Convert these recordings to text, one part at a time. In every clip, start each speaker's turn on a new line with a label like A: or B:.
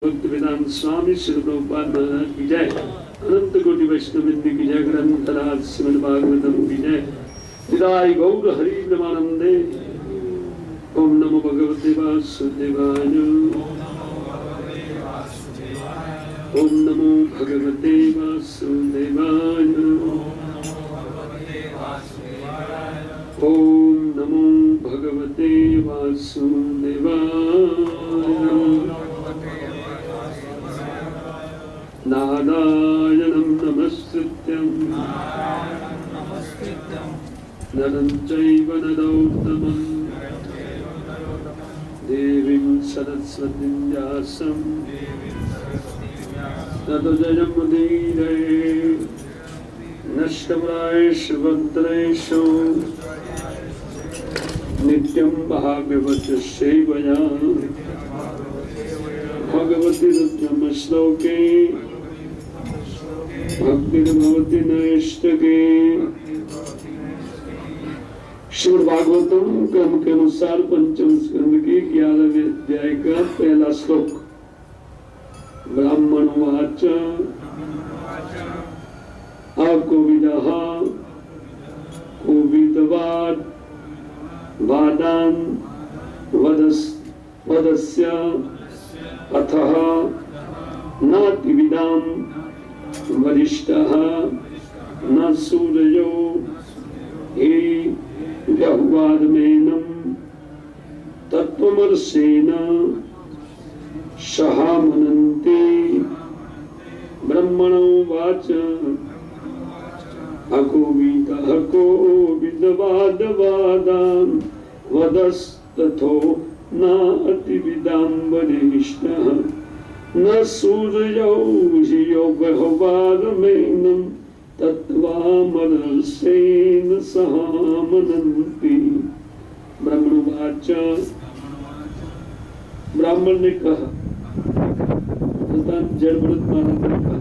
A: भक्त वेदांत स्वामी श्री प्रभुपाद महाराज की जय। अनंत कोटि वैष्णव वृंद की जय। ग्रंथराज श्रीमद् भागवतम की जय। निताय गौर हरि ब्रह्मानंदे। ओम नमो भगवते वासुदेवाय। ओम नमो भगवते वासुदेवाय। ओम नमो भगवते वासुदेवाय। नारायणं नमस्कृत्यं नरं चैव नरोत्तमं देवीं सरस्वतीं व्यासं ततो जयमुदीरये। नष्टप्रायेषु भद्रेषु नित्यं भागवत सेवया भगवती रुद्रम श्लोके भक्तिर्भवति नैष्ठिके। श्रीमद् भागवतम क्रम के अनुसार पंचम स्कंद की 11वें अध्याय का पहला श्लोक। ब्राह्मणोवाच अकोविदः कोविदवाद वादान वदस्य अथः नातिविदाम वरिष्ठः न सूर्यो हे व्यहुवादमेनं तत्त्वमर्षेण सहामनन्ते। ब्रह्मणोवाच अकोविदः कोविदवादवादान् वदस्तथो न अतिविदां वरिष्ठः न सूर्यो हि व्यहुवादमेनं तत्त्वमर्षेण सहामनन्ति। ब्रह्मणोवाच, ब्राह्मण ने कहा, जड़ भरत महाराज ने कहा,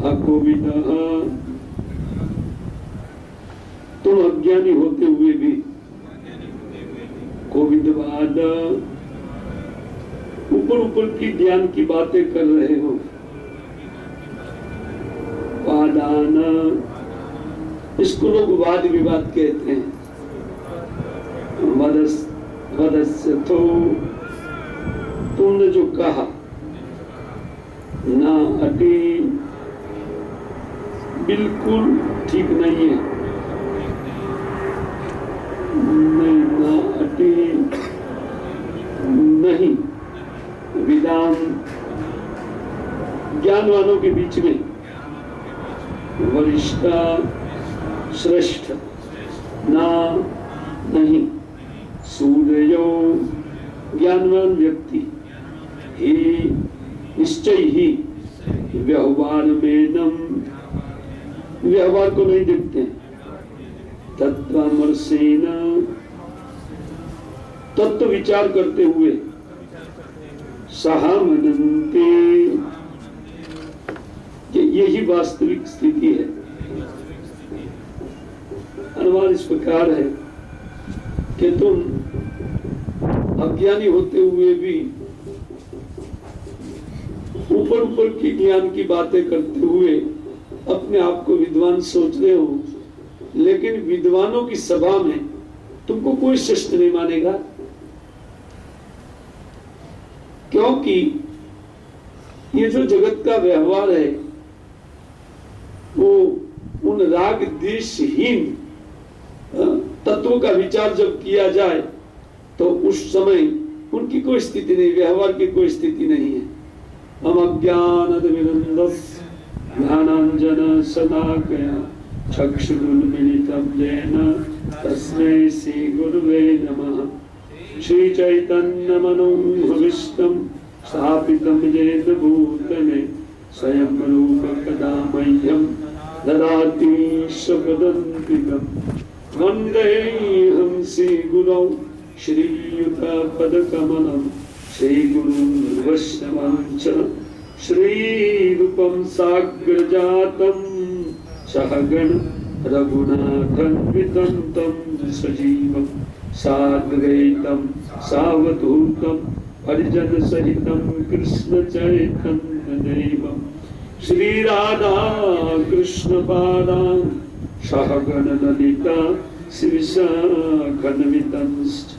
A: अकोविदः, तुम अज्ञानी होते हुए भी कोविदवाद, ऊपर ऊपर की ज्ञान की बातें कर रहे हो। वादान, इसको लोग वाद विवाद कहते हैं। वदस्य तो, तुमने जो कहा, ना अति, बिल्कुल ठीक नहीं है। नहीं, ना अति नहीं, विदाम, ज्ञानवानों के बीच में, वरिष्ठ श्रेष्ठ, ना नहीं, सूर्यो ज्ञानवान व्यक्ति, ही निश्चय ही, व्यवहार में व्यवहार को नहीं देखते। तत्त्वमर्षेण, तत्व विचार करते हुए, सहामनन्ते, यही वास्तविक स्थिति है। अनुमान इस प्रकार है कि तुम अज्ञानी होते हुए भी ऊपर ऊपर की ज्ञान की बातें करते हुए अपने आप को विद्वान सोच रहे हो, लेकिन विद्वानों की सभा में तुमको कोई श्रेष्ठ नहीं मानेगा, क्योंकि ये जो जगत का व्यवहार है वो उन राग द्वेषहीन तत्वों का विचार जब किया जाए तो उस समय उनकी कोई स्थिति नहीं, व्यवहार की कोई स्थिति नहीं है। हम अज्ञानतिमिरन्धस्य ज्ञानाञ्जन शलाकया चक्षुरुन्मीलितं येन तस्मै श्रीगुरुवे नमः। श्रीचैतन्यमनोभीष्टं स्थापितं येन भूतले स्वयं रूप कदा मह्यं ददाति स्वपदान्तिकं। वन्देऽहं श्रीगुरौ श्रीयुतपदकमलं श्रीगुरुं वैष्णवांश्च श्रीरूपं साग्रजातं सहगण रघुनाथान्वितं सजीवं साद्वैतं सावधूतं परिजन सहितं कृष्ण चैतन्य देवं श्री राधा कृष्ण पादान् सहगण ललिता श्रीविशाखन्वितंश्च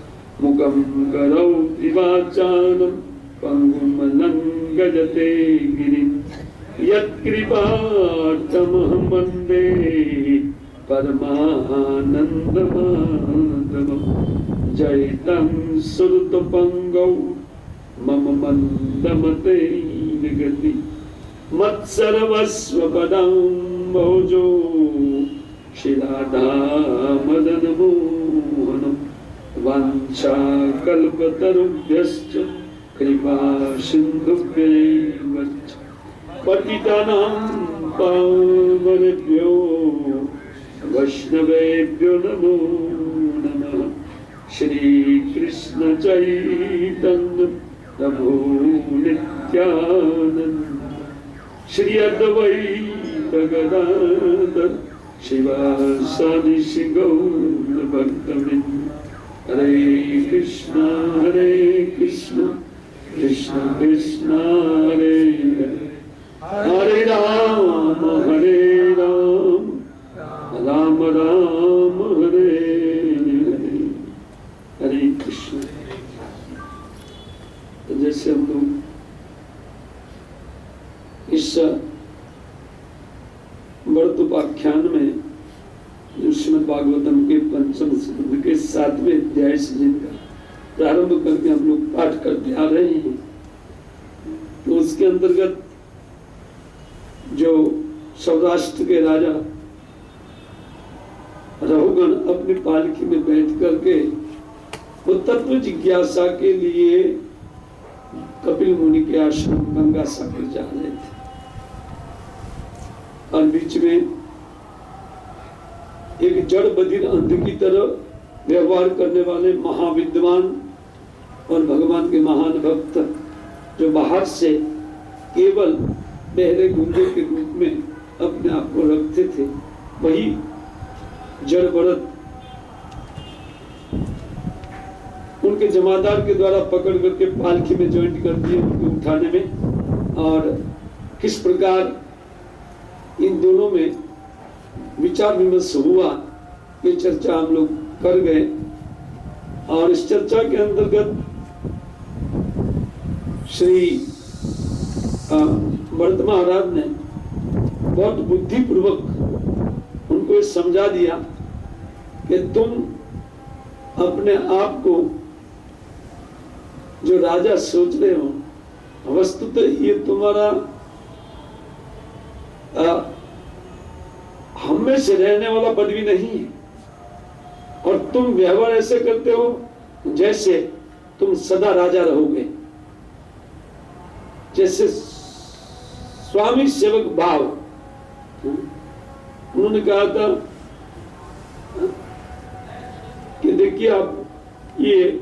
A: मुखं करोति वाचालं पंगुं लङ्घयते गिरिं यत्कृपार्थमहं वन्दे परमानन्दमाधवं जयितं सुरतपङ्गौ मम मन्दमते गति मत्सर्वस्वपदाम्भोजो श्रीराधामदनमोहनं वाञ्छाकल्पतरुभ्यश्च कृपा सिन्धुभ्यैव च पतितानां पावनेभ्यो वैष्णवेभ्यो नमो नमः। श्री कृष्ण चैतन्य प्रभु नित्यानंद श्री अद्वैत गदाधर शिवासादि गौर भक्तवृंद हरे कृष्ण कृष्ण कृष्ण हरे हरे हरे राम राम राम हरे हरे हरे कृष्ण। तो जैसे हम लोग इस व्रत उपाख्यान में जो श्रीमद् भागवतम के पंचम स्कंद के 7वें अध्याय से जिनका प्रारंभ करके हम लोग पाठ करते आ रहे हैं, तो उसके अंतर्गत जो सौराष्ट्र के राजा रघुगण अपनी पालकी में बैठ करके वो तत्व जिज्ञासा के लिए कपिल मुनि के आश्रम गंगा सागर जा रहे थे, और बीच में एक जड़ बधिर अंध की तरह व्यवहार करने वाले महाविद्वान और भगवान के महान भक्त जो बाहर से केवल बहरे गूंगे के रूप में अपने आप को रखते थे, वही जड़ भरत उनके जमादार के द्वारा पकड़ करके पालकी में ज्वाइंट कर दिए उनको उठाने में। और किस प्रकार इन दोनों में विचार विमर्श हुआ ये चर्चा हम लोग कर गए। और इस चर्चा के अंतर्गत श्री भरत महाराज ने बहुत बुद्धिपूर्वक उनको ये समझा दिया कि तुम अपने आप को जो राजा सोच रहे हो, वस्तुतः ये तुम्हारा हम में से रहने वाला पदवी नहीं है, और तुम व्यवहार ऐसे करते हो जैसे तुम सदा राजा रहोगे, जैसे स्वामी सेवक भाव। उन्होंने कहा था कि देखिए आप ये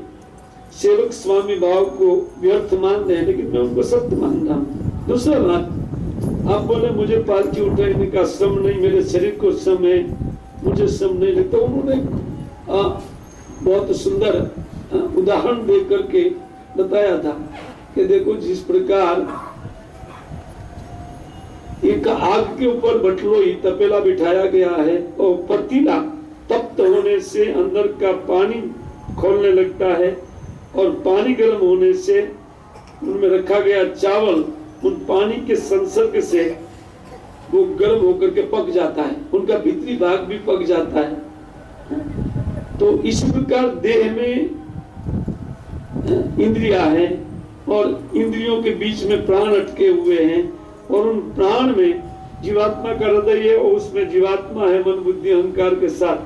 A: सेवक स्वामी भाव को व्यर्थ मान रहे हैं, लेकिन मैं उनको सत्य मान रहा हूं। दूसरा बात, आप बोले मुझे पालकी उठाने का श्रम नहीं, मेरे शरीर को श्रम है, मुझे श्रम नहीं लगता। उन्होंने बहुत सुंदर उदाहरण दे करके बताया था कि देखो जिस प्रकार एक आग के ऊपर बटलोई तपेला बिठाया गया है और पतीला तप्त होने से अंदर का पानी खोलने लगता है, और पानी गर्म होने से उनमें रखा गया चावल उन पानी के संसर्ग से वो गर्म होकर के पक जाता है, उनका भीतरी भाग भी पक जाता है। तो इस प्रकार देह में इंद्रिया है और इंद्रियों के बीच में प्राण अटके हुए हैं, और उन प्राण में जीवात्मा का हृदय है और उसमें जीवात्मा है मन बुद्धि अहंकार के साथ।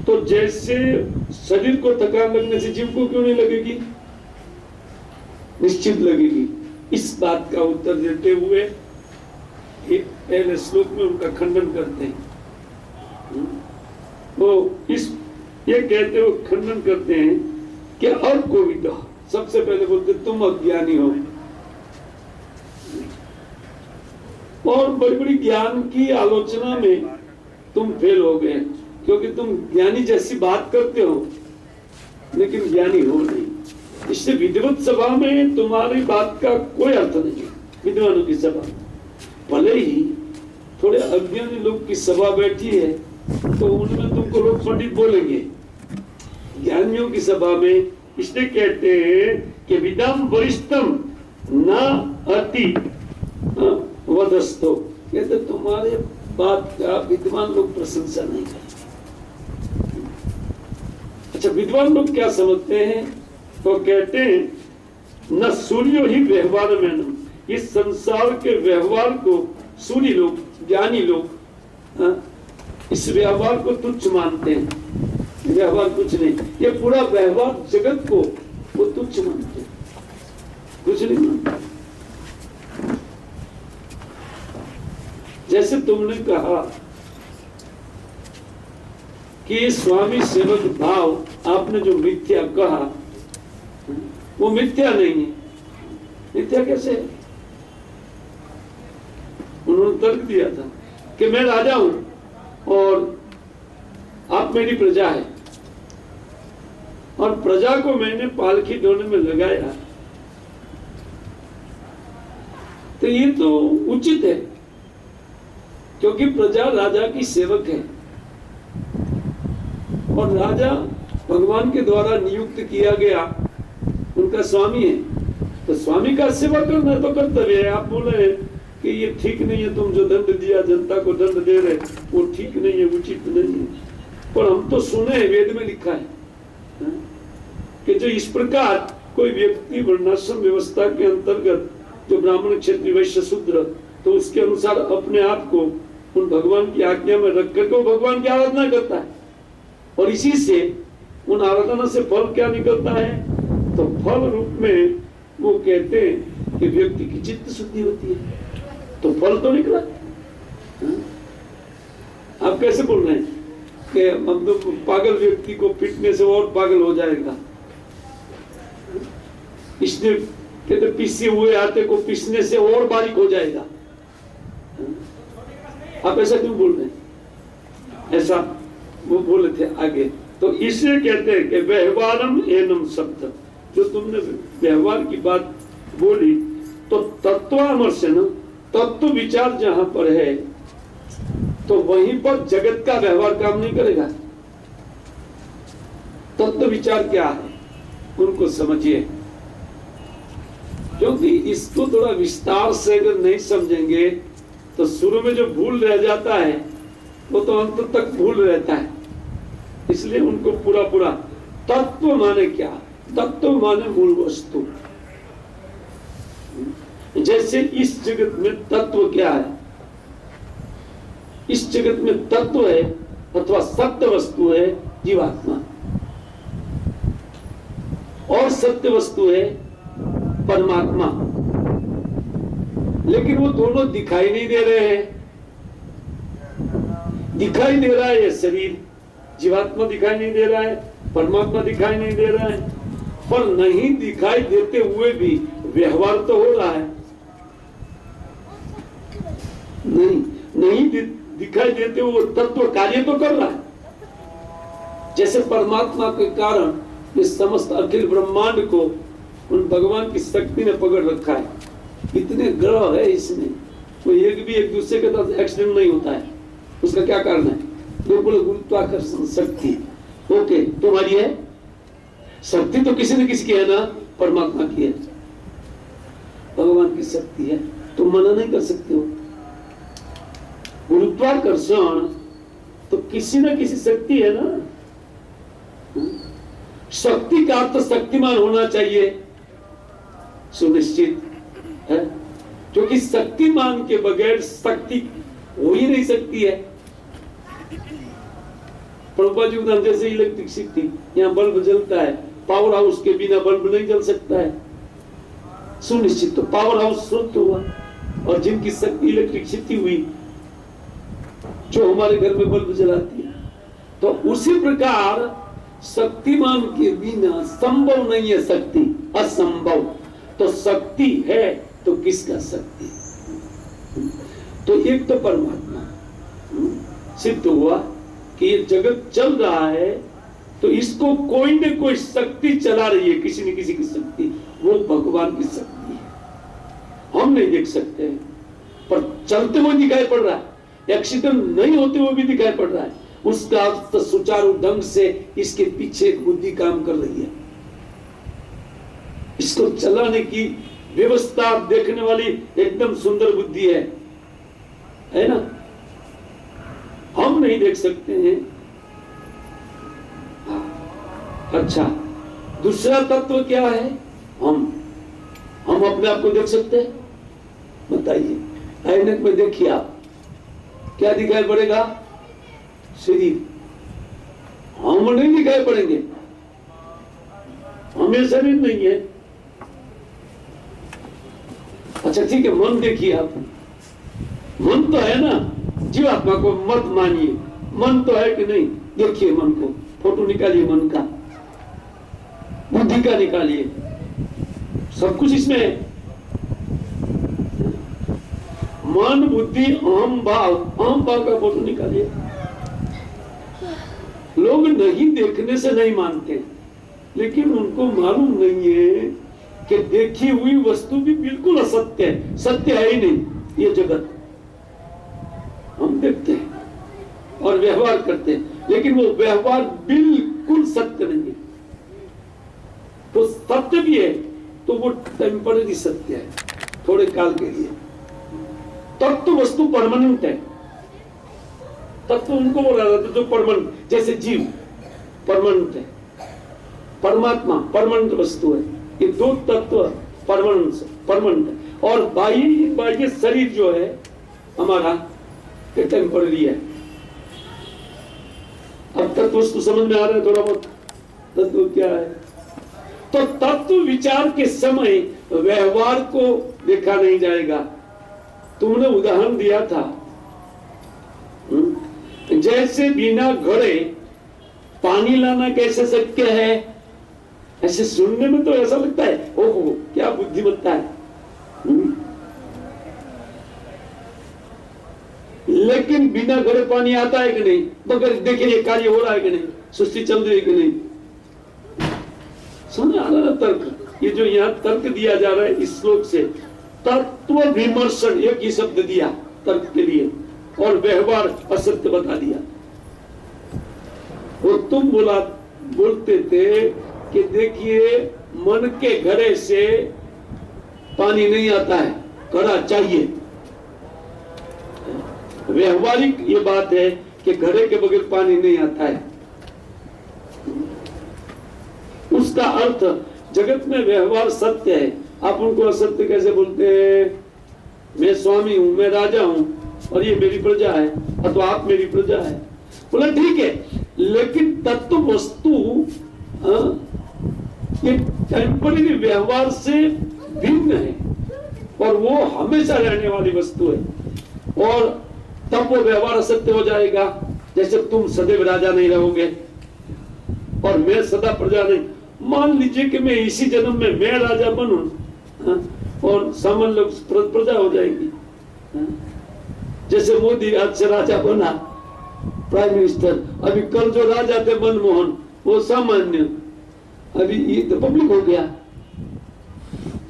A: तो जैसे शरीर को थकान लगने से जीव को क्यों नहीं लगेगी? निश्चित लगेगी। इस बात का उत्तर देते हुए एक पहले श्लोक में उनका खंडन करते हैं। वो ये कहते हुए खंडन करते हैं कि और कोई तो सबसे पहले बोलते तुम अज्ञानी हो, और बड़ी बड़ी ज्ञान की आलोचना में तुम फेल हो गए, क्योंकि तुम ज्ञानी जैसी बात करते हो लेकिन ज्ञानी हो नहीं। इससे विद्वत सभा में तुम्हारी बात का कोई अर्थ नहीं है। विद्वानों की सभा, भले ही थोड़े अज्ञानी लोग की सभा बैठी है तो उनमें तुमको लोग पंडित बोलेंगे। ज्ञानियों की सभा में इसलिए कहते हैं कि विदाम वरिष्ठम न अति वदस्तो, कहते तुम्हारे बात का विद्वान लोग प्रशंसा नहीं करते। अच्छा, विद्वान लोग क्या समझते हैं? तो कहते हैं न सूर्यो ही व्यवहार में न, इस संसार के व्यवहार को सूर्य लोग, ज्ञानी लोग इस व्यवहार को तुच्छ मानते हैं। व्यवहार कुछ नहीं, ये पूरा व्यवहार जगत को वो तुच्छ मानते हैं, कुछ नहीं मानते। जैसे तुमने कहा कि स्वामी सेवक भाव, आपने जो मिथ्या कहा वो मिथ्या नहीं है। मिथ्या कैसे है? उन्होंने तर्क दिया था कि मैं राजा हूं और आप मेरी प्रजा है और प्रजा को मैंने पालकी ढोने में लगाया, तो ये तो उचित है क्योंकि प्रजा राजा की सेवक है और राजा भगवान के द्वारा नियुक्त किया गया उनका स्वामी है, तो स्वामी का सेवा करना तो कर्तव्य है। आप बोले कि ये ठीक नहीं है, तुम जो दंड दिया, जनता को दंड दे रहे, वो ठीक नहीं है, उचित नहीं है। पर हम तो सुने, वेद में लिखा है कि जो इस प्रकार कोई व्यक्ति वर्णाश्रम व्यवस्था के अंतर्गत जो ब्राह्मण, क्षत्रिय, वैश्य, शूद्र, तो उसके अनुसार अपने आप को उन भगवान की आज्ञा में रख करके वो भगवान की आराधना करता है और इसी से उन आराधना से फल क्या निकलता है? तो फल रूप में वो कहते हैं कि व्यक्ति की चित्त शुद्धि होती है, तो फल तो निकला। आप कैसे बोल रहे हैं कि हम तो पागल व्यक्ति को पीटने से और पागल हो जाएगा, इसलिए कहते पीसे हुए आटे को पीसने से और बारीक हो जाएगा। आप ऐसा क्यों बोल रहे हैं? ऐसा वो बोले थे आगे। तो इसलिए कहते हैं कि व्यवहारम एनम शब्द, जो तुमने व्यवहार की बात बोली, तो तत्वामर्शन, तत्व विचार जहां पर है तो वहीं पर जगत का व्यवहार काम नहीं करेगा। तत्व विचार क्या है उनको समझिए, क्योंकि इसको थोड़ा विस्तार से अगर नहीं समझेंगे तो शुरू में जो भूल रह जाता है वो तो अंत तक भूल रहता है। इसलिए उनको पूरा पूरा तत्व माने क्या? तत्व माने मूल वस्तु। जैसे इस जगत में तत्व क्या है? इस जगत में तत्व है अथवा सत्य वस्तु है जीवात्मा, और सत्य वस्तु है परमात्मा। लेकिन वो दोनों दिखाई नहीं दे रहे हैं। दिखाई दे रहा है ये शरीर, जीवात्मा दिखाई नहीं दे रहा है, परमात्मा दिखाई नहीं दे रहा है। पर नहीं दिखाई देते हुए भी व्यवहार तो हो रहा है। नहीं दिखाई देते हुए तत्व कार्य तो कर रहा है। जैसे परमात्मा के कारण इस समस्त अखिल ब्रह्मांड को उन भगवान की शक्ति ने पकड़ रखा है। इतने ग्रह है इसमें, कोई एक भी एक दूसरे के साथ एक्सीडेंट नहीं होता है। उसका क्या कारण है? बिल्कुल गुरुत्वाकर्षण शक्ति। ओके, तुम्हारी है शक्ति तो किसी न किसी की है ना, परमात्मा की है, भगवान की शक्ति है, तुम मना नहीं कर सकते हो। गुरुत्वाकर्षण तो किसी न किसी शक्ति है ना। शक्ति का अर्थ शक्तिमान होना चाहिए, सुनिश्चित है, क्योंकि शक्तिमान के बगैर शक्ति हो ही नहीं सकती है। प्रभुपाद जी उदाहरण जैसे इलेक्ट्रिसिटी, यहाँ बल्ब जलता है, पावर हाउस के बिना बल्ब नहीं जल सकता है, सुनिश्चित। तो पावर हाउस स्रोत हुआ, और जिनकी शक्ति इलेक्ट्रिसिटी हुई जो हमारे घर में बल्ब जलाती है। तो उसी प्रकार शक्तिमान के बिना संभव नहीं है शक्ति, असंभव। तो शक्ति है तो किसका शक्ति? तो एक तो परमात्मा। सिद्ध हुआ कि ये जगत चल रहा है तो इसको कोई न कोई शक्ति चला रही है, किसी न किसी की शक्ति, वो भगवान की शक्ति है। हम नहीं देख सकते हैं, पर चलते हुए दिखाई पड़ रहा है, एक्सीडेंट नहीं होते हुए भी दिखाई पड़ रहा है। उसका तो सुचारू ढंग से इसके पीछे एक बुद्धि काम कर रही है। इसको चलाने की व्यवस्था देखने वाली एकदम सुंदर बुद्धि है ना। हम नहीं देख सकते हैं। अच्छा, दूसरा तत्व क्या है? हम अपने आप को देख सकते हैं? बताइए, ऐनक में देखिए आप, क्या दिखाई पड़ेगा? शरीर। हम नहीं दिखाई पड़ेंगे, हमें शरीर नहीं है। अच्छा ठीक है, मन देखिए आप, मन तो है ना, जीवात्मा को मत मानिए, मन तो है कि नहीं? देखिए मन को, फोटो निकालिए मन का, बुद्धि का निकालिए, सब कुछ इसमें है। मन, बुद्धि, अहम भाव का फोटो निकालिए। लोग नहीं देखने से नहीं मानते, लेकिन उनको मालूम नहीं है कि देखी हुई वस्तु भी बिल्कुल असत्य है, सत्य है ही नहीं ये जगत। हम देखते हैं और व्यवहार करते हैं, लेकिन वो व्यवहार बिल्कुल सत्य नहीं है। तो सत्य भी है तो वो टेम्पररी सत्य है, थोड़े काल के लिए। तत्व वस्तु परमानेंट है, तत्व उनको बोला जाता है जो परमानेंट, जैसे जीव परमानेंट है, परमात्मा परमानेंट वस्तु है। ये दो तत्व परमानेंट है। और बाह्य शरीर जो है हमारा, ये टेम्पररी है। अब तत्व वस्तु समझ में आ रहा है थोड़ा बहुत? तत्व क्या है? तो तत्व विचार के समय व्यवहार को देखा नहीं जाएगा। तुमने उदाहरण दिया था, जैसे बिना घड़े पानी लाना कैसे शक्य है? ऐसे सुनने में तो ऐसा लगता है ओहो क्या बुद्धिमत्ता है, लेकिन बिना घड़े पानी आता है कि नहीं? मगर देखिए ये कार्य हो रहा है कि नहीं, सृष्टि चल रही है कि नहीं? समझ आ रहा है तर्क? ये जो यहाँ तर्क दिया जा रहा है इस श्लोक से, तत्व विमर्शन एक ही शब्द दिया तर्क के लिए, और व्यवहार असत्य बता दिया। और तुम बोलते थे कि देखिए मन के घड़े से पानी नहीं आता है, घड़ा चाहिए। व्यवहारिक ये बात है कि घड़े के बगैर पानी नहीं आता है। उसका अर्थ जगत में व्यवहार सत्य है, आप उनको असत्य कैसे बोलते हैं? मैं स्वामी हूं, मैं राजा हूं और ये मेरी प्रजा है, अथवा आप मेरी प्रजा है। बोला ठीक है, लेकिन तत्व वस्तु ये टेम्पररी व्यवहार से भिन्न है और वो हमेशा रहने वाली वस्तु है। और तब वो व्यवहार असत्य हो जाएगा। जैसे तुम सदैव राजा नहीं रहोगे और मैं सदा प्रजा नहीं। मान लीजिए कि मैं इसी जन्म में मैं राजा बनूं और सामान्य लोग प्रजा हो जाएंगी। जैसे मोदी आज से राजा बना, प्राइम मिनिस्टर, अभी कल जो राजा थे मनमोहन वो सामान्य, अभी ये तो पब्लिक हो गया।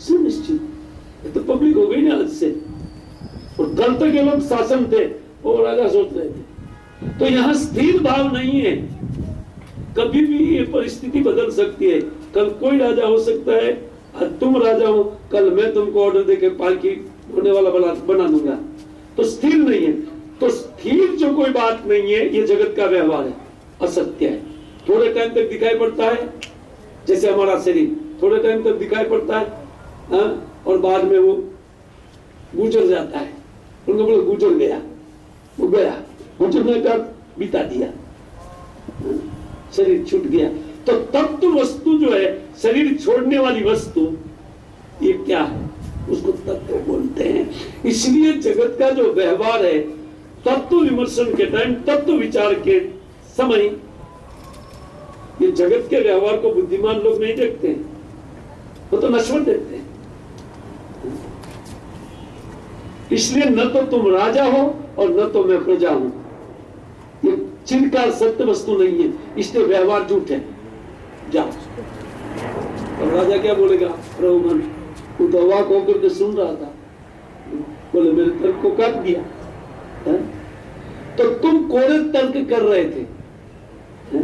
A: सुनिश्चित ये तो पब्लिक हो गई ना आज से। और कल तक ये लोग शासन थे वो राजा सोच रहे थे। तो यहाँ स्थिर भाव नहीं है, कभी भी ये परिस्थिति बदल सकती है। कल कोई राजा हो सकता है, आज तुम राजा हो, कल मैं तुमको ऑर्डर देकर पालकी होने वाला बना दूंगा। तो स्थिर नहीं है। तो स्थिर जो कोई बात नहीं है, ये जगत का व्यवहार है, असत्य है। थोड़े टाइम तक दिखाई पड़ता है, जैसे हमारा शरीर थोड़े टाइम तक दिखाई पड़ता है और बाद में वो गुजर जाता है। उनको बोलो गुजर गया, वो गया, गुजरने का बिता दिया, शरीर छूट गया। तो तत्व वस्तु जो है, शरीर छोड़ने वाली वस्तु, ये क्या है? उसको तत्व बोलते हैं। इसलिए जगत का जो व्यवहार है, तत्व विमर्शन के टाइम, तत्व विचार के समय, ये जगत के व्यवहार को बुद्धिमान लोग नहीं देखते हैं, वो तो नश्वर देखते हैं। इसलिए न तो तुम राजा हो और न तो मैं प्रजा हूं। ये चिरकाल सत्य वस्तु नहीं है, इसलिए व्यवहार झूठ है। जाओ। और राजा क्या बोलेगा? रघुवन वो तो अवाक होकर के सुन रहा था, बोले मेरे तर्क को काट दिया है? तो तुम कोरे तर्क कर रहे थे है?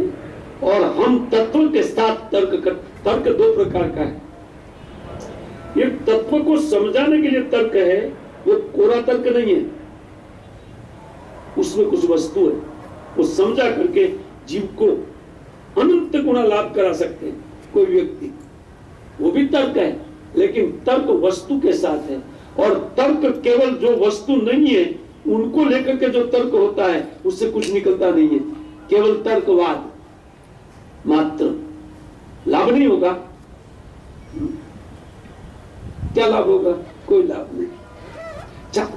A: और हम तत्व के साथ तर्क दो प्रकार का है। एक तत्व को समझाने के लिए तर्क है, वो कोरा तर्क नहीं है, उसमें कुछ वस्तु है, वो समझा करके जीव को अनंत गुना लाभ करा सकते हैं कोई व्यक्ति, वो भी तर्क है। लेकिन तर्क वस्तु के साथ है, और तर्क केवल जो वस्तु नहीं है उनको लेकर के जो तर्क होता है उससे कुछ निकलता नहीं है, केवल तर्कवाद मात्र। लाभ नहीं होगा। क्या लाभ होगा? कोई लाभ नहीं।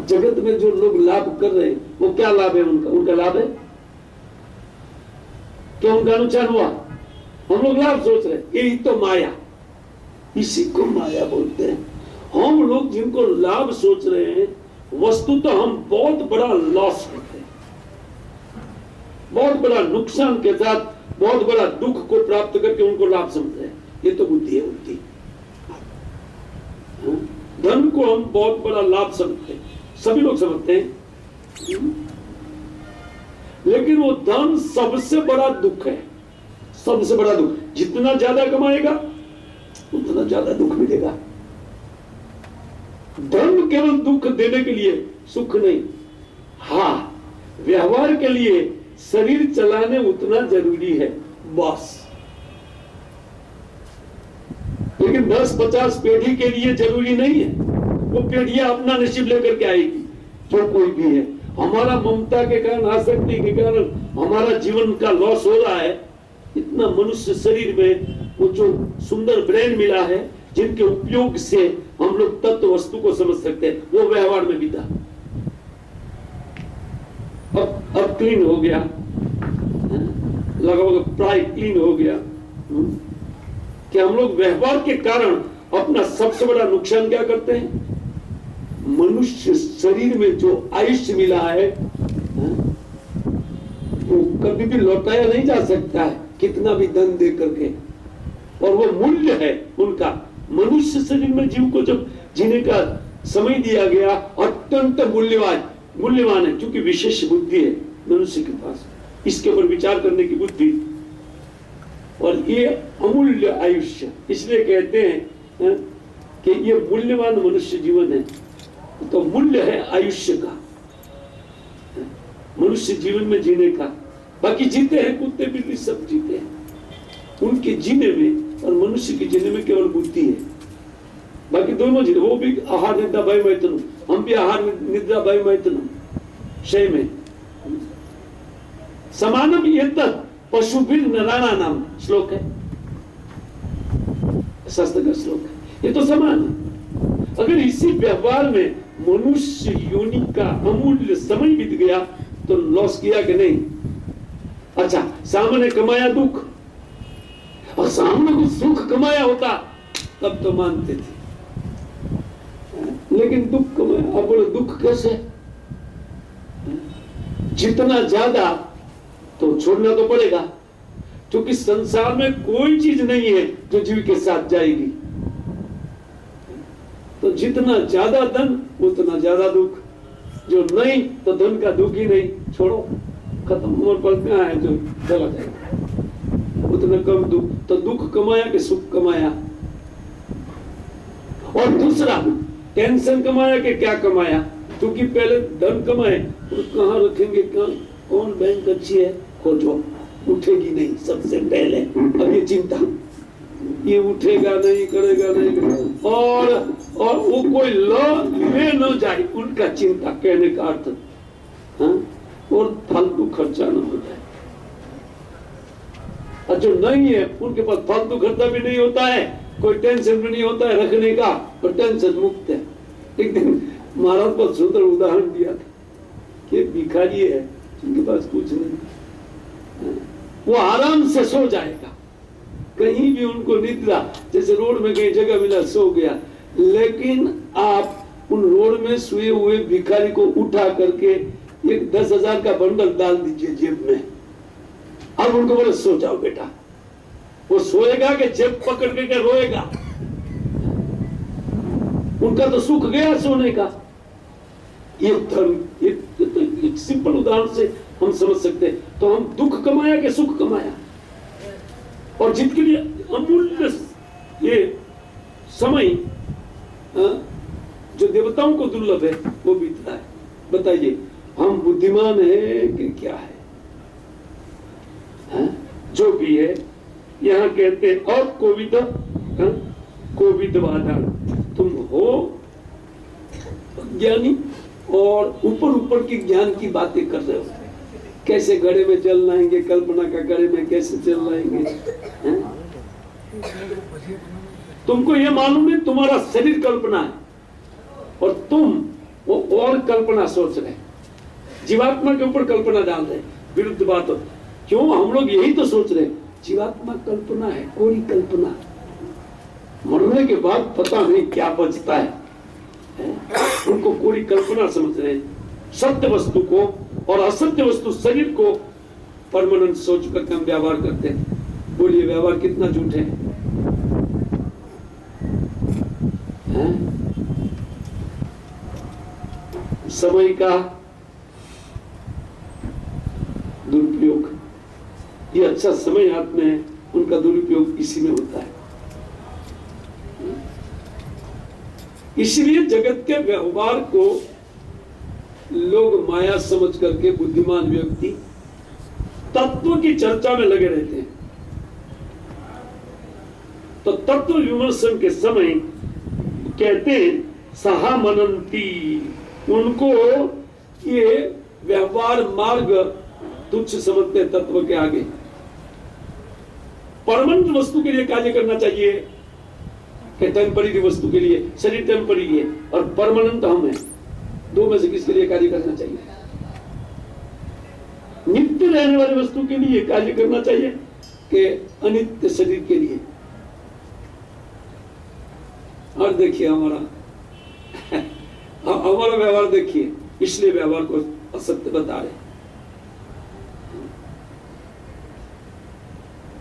A: जगत में जो लोग लाभ कर रहे हैं वो क्या लाभ है उनका? उनका लाभ है क्या? उनका नुकसान हुआ? हम लोग लाभ सोच रहे हैं, यही तो माया, इसी को माया बोलते हैं। हम लोग जिनको लाभ सोच रहे हैं, वस्तु तो हम बहुत बड़ा लॉस करते हैं, बहुत बड़ा नुकसान के साथ बहुत बड़ा दुख को प्राप्त करके उनको लाभ समझ रहे हैं। ये तो बुद्धि है, बुद्धि। धन को हम बहुत बड़ा लाभ समझते हैं, सभी लोग समझते हैं, लेकिन वो धन सबसे बड़ा दुख है, सबसे बड़ा दुख। जितना ज्यादा कमाएगा उतना ज्यादा दुख मिलेगा। धन केवल दुख देने के लिए, सुख नहीं। हाँ, व्यवहार के लिए शरीर चलाने उतना जरूरी है बस, लेकिन 10-50 पीढ़ी के लिए जरूरी नहीं है। वो पीढ़ियां अपना नसीब लेकर के आएगी, जो कोई भी है। हमारा ममता के कारण, आसक्ति के कारण हमारा जीवन का लॉस हो रहा है। इतना मनुष्य शरीर में वो जो सुंदर ब्रेन मिला है, जिनके उपयोग से हम लोग तत्व वस्तु को समझ सकते हैं, वो व्यवहार में बीता। अब क्लीन हो गया, लगभग प्राय क्लीन हो गया कि हम लोग व्यवहार के कारण अपना सबसे बड़ा नुकसान क्या करते हैं? मनुष्य शरीर में जो आयुष्य मिला है वो कभी भी लौटाया नहीं जा सकता है, कितना भी धन दे करके। और वो मूल्य है उनका। मनुष्य शरीर में जीव को जब जीने का समय दिया गया, अत्यंत मूल्यवान है, क्योंकि विशेष बुद्धि है मनुष्य के पास, इसके ऊपर विचार करने की बुद्धि। और ये अमूल्य आयुष्य, इसलिए कहते हैं कि ये मूल्यवान मनुष्य जीवन है। तो मूल्य है आयुष्य का, मनुष्य जीवन में जीने का। बाकी जीते हैं, कुत्ते बिल्ली सब जीते हैं, उनके जीने में और मनुष्य के जीने में केवल बुद्धि है। बाकी दोनों जीते, वो भी आहार निद्रा भय मैथुन, हम भी आहार निद्रा भय मैथुन शय में समानम एतत् पशुभिर नराणा नाम श्लोक है, शास्त्र का श्लोक है। ये तो समान है। अगर इसी व्यवहार में मनुष्य योनि का अमूल्य समय बीत गया तो लॉस किया कि नहीं? अच्छा, सामने कमाया दुख, और सामने कुछ सुख कमाया होता तब तो मानते थे, लेकिन दुख कमाया। अब बोले दुख कैसे? जितना ज्यादा तो छोड़ना तो पड़ेगा, क्योंकि संसार में कोई चीज नहीं है जो जीव के साथ जाएगी। तो जितना ज्यादा धन उतना ज्यादा दुख, जो नहीं तो धन का दुख ही नहीं, छोड़ो, खत्म। उम्र पर क्या है जो चला जाएगा, उतना कम दुख। तो दुख कमाया कि सुख कमाया? और दूसरा, टेंशन कमाया कि क्या कमाया? क्योंकि पहले धन कमाए तो कहाँ रखेंगे, कौन बैंक अच्छी है खोजो, उठेगी नहीं सबसे पहले। अब ये चिंता, ये उठेगा नहीं, करेगा नहीं, और वो कोई ले न जाए, उनका चिंता, कहने का अर्थ। हाँ? और फालतू खर्चा न हो जाए। और जो नहीं है उनके पास फालतू खर्चा भी नहीं होता है, कोई टेंशन भी नहीं होता है रखने का, और टेंशन मुक्त है। एक दिन महाराज बहुत सुंदर उदाहरण दिया था कि भिखारी है जिनके पास कुछ नहीं, वो आराम से सो जाएगा, कहीं भी उनको निद्रा, जैसे रोड में कहीं जगह मिला सो गया। लेकिन आप उन रोड में सोए हुए भिखारी को उठा करके एक 10,000 का बंडल डाल दीजिए जेब में, अब उनको बोले सो जाओ बेटा। वो सोएगा कि जेब पकड़ के रोएगा? उनका तो सुख गया सोने का। ये धर्म, एक सिंपल उदाहरण से हम समझ सकते हैं। तो हम दुख कमाया कि सुख कमाया? और जिनके लिए अमूल्य ये समय जो देवताओं को दुर्लभ है वो बीतता है। बताइए हम बुद्धिमान है कि क्या है? जो भी है, यहाँ कहते हैं और कोविदवादन, तुम हो ज्ञानी और ऊपर ऊपर की ज्ञान की बातें कर रहे हो। कैसे घड़े में जल लाएंगे, कल्पना का घड़े में कैसे जल लाएंगे? तुमको ये मालूम है तुम्हारा शरीर कल्पना है और तुम वो और कल्पना सोच रहे, जीवात्मा के ऊपर कल्पना डाल रहे। विरुद्ध बात हो। क्यों? हम लोग यही तो सोच रहे, जीवात्मा कल्पना है, कोई कल्पना। मरने के बाद पता नहीं क्या बचता है, उनको कोई कल्पना समझ रहे हैं। सत्य वस्तु को और असत्य वस्तु शरीर को परमानेंट सोच करके हम व्यवहार करते हैं। बोलिए व्यवहार कितना झूठ है? समय का दुरुपयोग, ये अच्छा समय हाथ में है, उनका दुरुपयोग इसी में होता है। इसलिए जगत के व्यवहार को लोग माया समझ करके बुद्धिमान व्यक्ति तत्व की चर्चा में लगे रहते हैं। तो तत्व विमर्शन के समय कहते हैं सहा मनंती, उनको ये व्यवहार मार्ग तुच्छ समझते तत्व के आगे। परमानेंट वस्तु के लिए कार्य करना चाहिए कि टेम्पररी वस्तु के लिए? शरीर टेम्पररी है और परमानेंट हम है। दो में से किसके लिए कार्य करना चाहिए? नित्य रहने वाली वस्तु के लिए कार्य करना चाहिए कि अनित्य शरीर के लिए? और देखिए हमारा व्यवहार देखिए, इसलिए व्यवहार को असत्य बता रहे।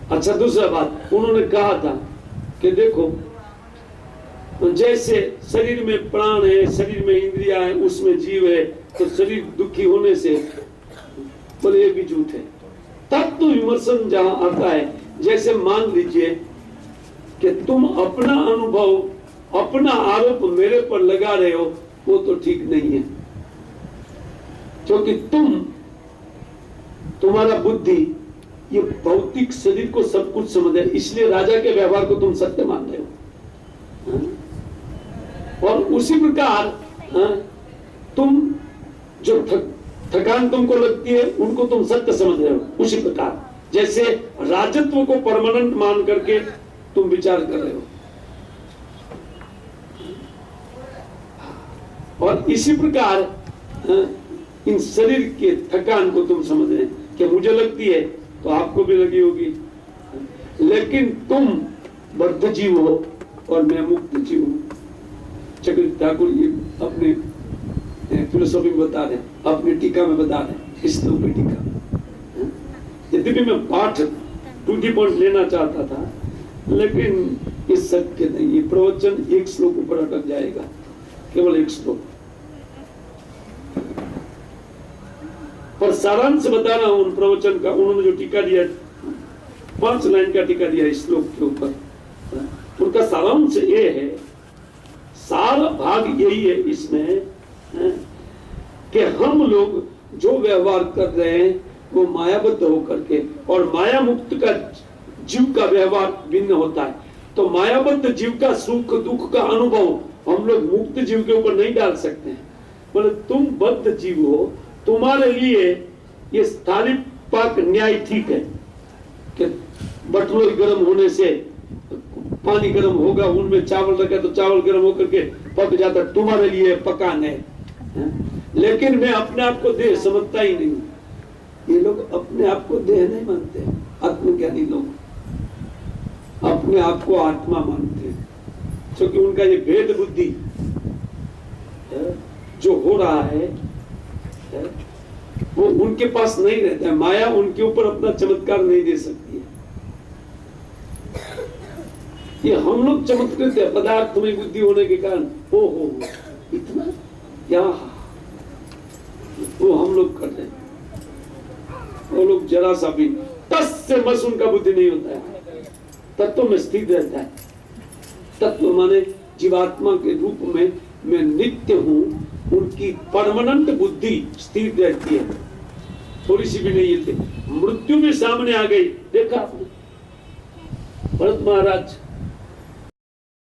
A: अच्छा दूसरा बात उन्होंने कहा था कि देखो जैसे शरीर में प्राण है, शरीर में इंद्रिया है, उसमें जीव है, तो शरीर दुखी होने से बोले ये भी झूठ है। तत्व विमर्शन जहां आता है, जैसे मान लीजिए कि तुम अपना अनुभव, अपना आरोप मेरे पर लगा रहे हो, वो तो ठीक नहीं है, क्योंकि तुम्हारा बुद्धि ये भौतिक शरीर को सब कुछ समझ है, इसलिए राजा के व्यवहार को तुम सत्य मान रहे हो। और उसी प्रकार तुम जो थकान तुमको लगती है उनको तुम सत्य समझ रहे हो। उसी प्रकार जैसे राजत्व को परमानेंट मान करके तुम विचार कर रहे हो, और इसी प्रकार इन शरीर के थकान को तुम समझ रहे हैं कि मुझे लगती है तो आपको भी लगी होगी, लेकिन तुम बद्ध जीव हो और मैं मुक्त जीव हूं। चक्रवर्ती ठाकुर ये अपने फिलोसॉफी में बता रहे, अपनी टीका में बता रहे, श्लोक की टीका। यद्यपि मैं पाठ टू दी पॉइंट लेना चाहता था, लेकिन इस शक्य नहीं, ये प्रवचन एक श्लोक ऊपर अटक जाएगा, केवल एक श्लोक। पर सारांश बता रहा हूं उन प्रवचन का। उन्होंने जो टीका दिया, 5 लाइन का टीका दिया इस श्लोक के ऊपर, उनका सारांश ये है, सारा भाग यही है इसमें कि हम लोग जो व्यवहार कर रहे हैं वो मायाबद्ध होकर के, और माया मुक्त का जीव का व्यवहार भिन्न होता है। तो मायाबद्ध जीव का सुख दुख का अनुभव हम लोग मुक्त जीव के ऊपर नहीं डाल सकते हैं। बोले तुम बद्ध जीव हो, तुम्हारे लिए ये थाली पाक न्याय ठीक है कि बटलोई गर्म होने से पानी गर्म होगा, उनमें चावल रखे तो चावल गर्म होकर के पक जाता, तुम्हारे लिए पकान है। लेकिन मैं अपने आप को देह समझता ही नहीं। ये लोग अपने आप को देह नहीं मानते, आत्मज्ञानी लोग अपने आप को आत्मा मानते हैं, क्योंकि उनका ये भेद बुद्धि जो हो रहा है वो उनके पास नहीं रहता है। माया उनके ऊपर अपना चमत्कार नहीं दे सकती है। ये हम लोग चमत्कृत है पदार्थ में बुद्धि होने के कारण। ओ हो इतना क्या वो हम लोग कर रहे हैं। वो लोग जरा सा भी तस से मस उनका बुद्धि नहीं होता है, तत्व में स्थित रहता है। तत्व माने जीवात्मा के रूप में मैं नित्य हूं, उनकी परमानेंट बुद्धि स्थिर रहती है, थोड़ी सी भी नहीं हिलती। मृत्यु भी सामने आ गई, देखा आपने भरत महाराज